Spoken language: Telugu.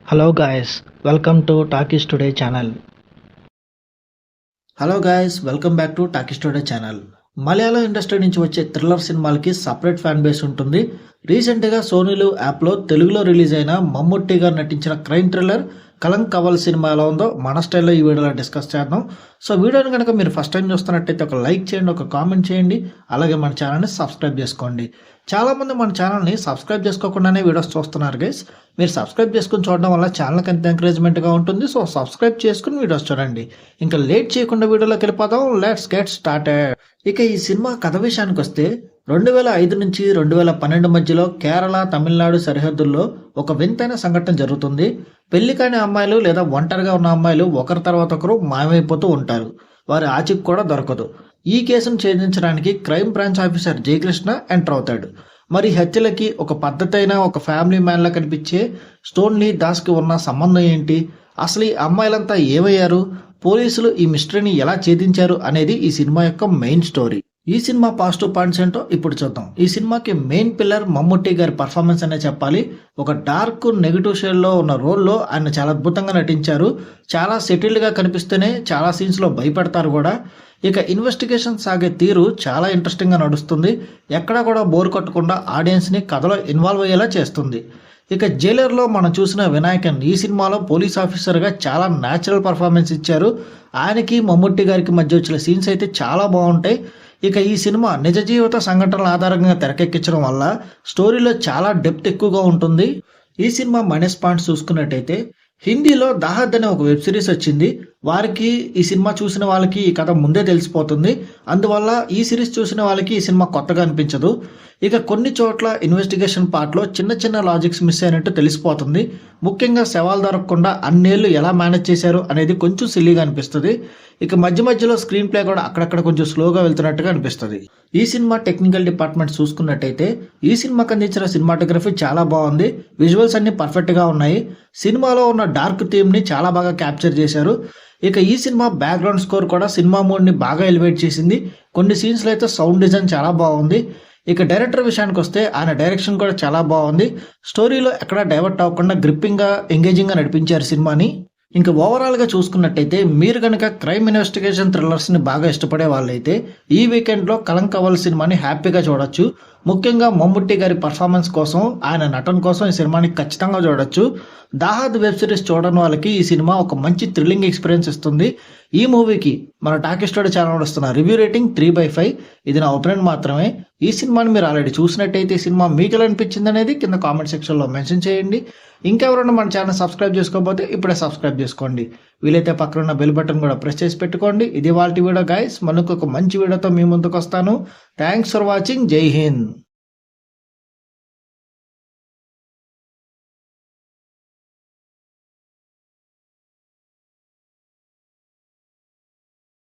Hello guys, welcome to Talkies Today channel. Hello guys, welcome back to talkies today channel. Malayalam industry నుంచి వచ్చే థ్రిల్లర్ సినిమాలకి సపరేట్ ఫ్యాన్ బేస్ ఉంటుంది. రీసెంట్గా సోనీలు యాప్లో తెలుగులో రిలీజ్ అయిన మమ్ముట్టి గారు నటించిన క్రైమ్ థ్రిల్లర్ కలంక్ కవల్ సినిమా ఎలా ఉందో మన స్టైల్లో ఈ వీడియోలో డిస్కస్ చేద్దాం. సో వీడియోని కనుక మీరు ఫస్ట్ టైం చూస్తున్నట్టయితే ఒక లైక్ చేయండి, ఒక కామెంట్ చేయండి, అలాగే మన ఛానల్ని సబ్స్క్రైబ్ చేసుకోండి. చాలామంది మన ఛానల్ని సబ్స్క్రైబ్ చేసుకోకుండానే వీడియోస్ చూస్తున్నారు గైస్. మీరు సబ్స్క్రైబ్ చేసుకుని చూడడం వల్ల ఛానల్కి ఎంత ఎంకరేజ్మెంట్గా ఉంటుంది. సో సబ్స్క్రైబ్ చేసుకుని వీడియోస్ చూడండి. ఇంకా లేట్ చేయకుండా వీడియోలోకి వెళ్ళిపోదాం. Let's get started. ఇక ఈ సినిమా కథ విషయానికి వస్తే 2005 నుంచి 2012 మధ్యలో కేరళ, తమిళనాడు సరిహద్దుల్లో ఒక వింతైన సంఘటన జరుగుతుంది. పెళ్లి కాని అమ్మాయిలు లేదా ఒంటరిగా ఉన్న అమ్మాయిలు ఒకరి తర్వాత ఒకరు మాయమైపోతూ ఉంటారు. వారి ఆచూకీ కూడా దొరకదు. ఈ కేసును ఛేదించడానికి crime branch officer Jayakrishna enter అవుతాడు. మరి హత్యలకి ఒక పద్ధతైన ఒక ఫ్యామిలీ మ్యాన్ లా కనిపించే స్టోన్లీ దాస్కి ఉన్న సంబంధం ఏంటి, అసలు ఈ అమ్మాయిలంతా ఏమయ్యారు, పోలీసులు ఈ మిస్టరీని ఎలా ఛేదించారు అనేది ఈ సినిమా యొక్క మెయిన్ స్టోరీ. ఈ సినిమా పాజిటివ్ పాయింట్స్ ఏంటో ఇప్పుడు చూద్దాం. ఈ సినిమాకి మెయిన్ పిల్లర్ మమ్ముట్టి గారి పర్ఫార్మెన్స్ అనే చెప్పాలి. ఒక డార్క్ నెగిటివ్ షేడ్లో ఉన్న రోల్లో ఆయన చాలా అద్భుతంగా నటించారు. చాలా సెటిల్డ్గా కనిపిస్తేనే చాలా సీన్స్లో భయపడతారు కూడా. ఇక ఇన్వెస్టిగేషన్ సాగే తీరు చాలా ఇంట్రెస్టింగ్గా నడుస్తుంది. ఎక్కడా కూడా బోర్ కొట్టకుండా ఆడియన్స్ని కథలో ఇన్వాల్వ్ అయ్యేలా చేస్తుంది. ఇక జైలర్లో మనం చూసిన వినాయకన్ ఈ సినిమాలో పోలీస్ ఆఫీసర్గా చాలా న్యాచురల్ పర్ఫార్మెన్స్ ఇచ్చారు. ఆయనకి మమ్ముట్టి గారికి మధ్య వచ్చిన సీన్స్ అయితే చాలా బాగుంటాయి. ఇక ఈ సినిమా నిజ జీవిత సంఘటనల ఆధారంగా తెరకెక్కించడం వల్ల స్టోరీలో చాలా డెప్త్ ఎక్కువగా ఉంటుంది. ఈ సినిమా మైనస్ పాయింట్స్ చూసుకున్నట్టయితే హిందీలో దాహద్ అనే ఒక వెబ్ సిరీస్ వచ్చింది. వారికి ఈ సినిమా చూసిన వాళ్ళకి ఈ కథ ముందే తెలిసిపోతుంది. అందువల్ల ఈ సిరీస్ చూసిన వాళ్ళకి ఈ సినిమా కొత్తగా అనిపించదు. ఇక కొన్ని చోట్ల ఇన్వెస్టిగేషన్ పార్ట్లో చిన్న చిన్న లాజిక్స్ మిస్ అయినట్టు తెలిసిపోతుంది. ముఖ్యంగా శవాలు దొరకకుండా అన్నేళ్ళు ఎలా మేనేజ్ చేశారు అనేది కొంచెం సిల్లీగా అనిపిస్తుంది. ఇక మధ్య మధ్యలో స్క్రీన్ ప్లే కూడా అక్కడక్కడ కొంచెం స్లోగా వెళ్తున్నట్టుగా అనిపిస్తుంది. ఈ సినిమా టెక్నికల్ డిపార్ట్మెంట్ చూసుకున్నట్టయితే ఈ సినిమాకి అందించిన సినిమాటోగ్రఫీ చాలా బాగుంది. విజువల్స్ అన్ని పర్ఫెక్ట్గా ఉన్నాయి. సినిమాలో ఉన్న డార్క్ థీమ్ని చాలా బాగా క్యాప్చర్ చేశారు. ఇక ఈ సినిమా బ్యాక్గ్రౌండ్ స్కోర్ కూడా సినిమా మూడ్ని బాగా ఎలివేట్ చేసింది. కొన్ని సీన్స్లో అయితే సౌండ్ డిజైన్ చాలా బాగుంది. ఇక డైరెక్టర్ విషయానికి వస్తే ఆయన డైరెక్షన్ కూడా చాలా బాగుంది. స్టోరీలో ఎక్కడా డైవర్ట్ అవ్వకుండా గ్రిప్పింగ్గా ఎంగేజింగ్గా నడిపించారు సినిమాని. ఇంకా ఓవరాల్గా చూసుకున్నట్టయితే మీరు కనుక క్రైమ్ ఇన్వెస్టిగేషన్ థ్రిల్లర్స్ని బాగా ఇష్టపడే వాళ్ళైతే ఈ వీకెండ్లో కలంక్ కవల్ సినిమాని హ్యాపీగా చూడొచ్చు. ముఖ్యంగా మమ్ముట్టి గారి పర్ఫార్మెన్స్ కోసం, ఆయన నటన కోసం ఈ సినిమాని ఖచ్చితంగా చూడొచ్చు. దాహద్ వెబ్ సిరీస్ చూడని వాళ్ళకి ఈ సినిమా ఒక మంచి థ్రిల్లింగ్ ఎక్స్పీరియన్స్ ఇస్తుంది. ఈ మూవీకి మన టాకీస్ టుడే ఛానల్ వస్తున్న రివ్యూ రేటింగ్ 3/5. ఇది నా ఒపీనియన్ మాత్రమే. ఈ సినిమాని మీరు ఆల్రెడీ చూసినట్టయితే ఈ సినిమా మీకు ఎలా అనిపించింది అనేది కింద కామెంట్ సెక్షన్లో మెన్షన్ చేయండి. ఇంకెవరైనా మన ఛానల్ సబ్స్క్రైబ్ చేసుకోకపోతే ఇప్పుడే సబ్స్క్రైబ్ చేసుకోండి. వీలైతే పక్కన ఉన్న బెల్ బటన్ కూడా ప్రెస్ చేసి పెట్టుకోండి. ఇది వాళ్ళ వీడియో గైస్. మనకు ఒక మంచి వీడియోతో మీ ముందుకు వస్తాను. Thanks for watching. జై హింద్.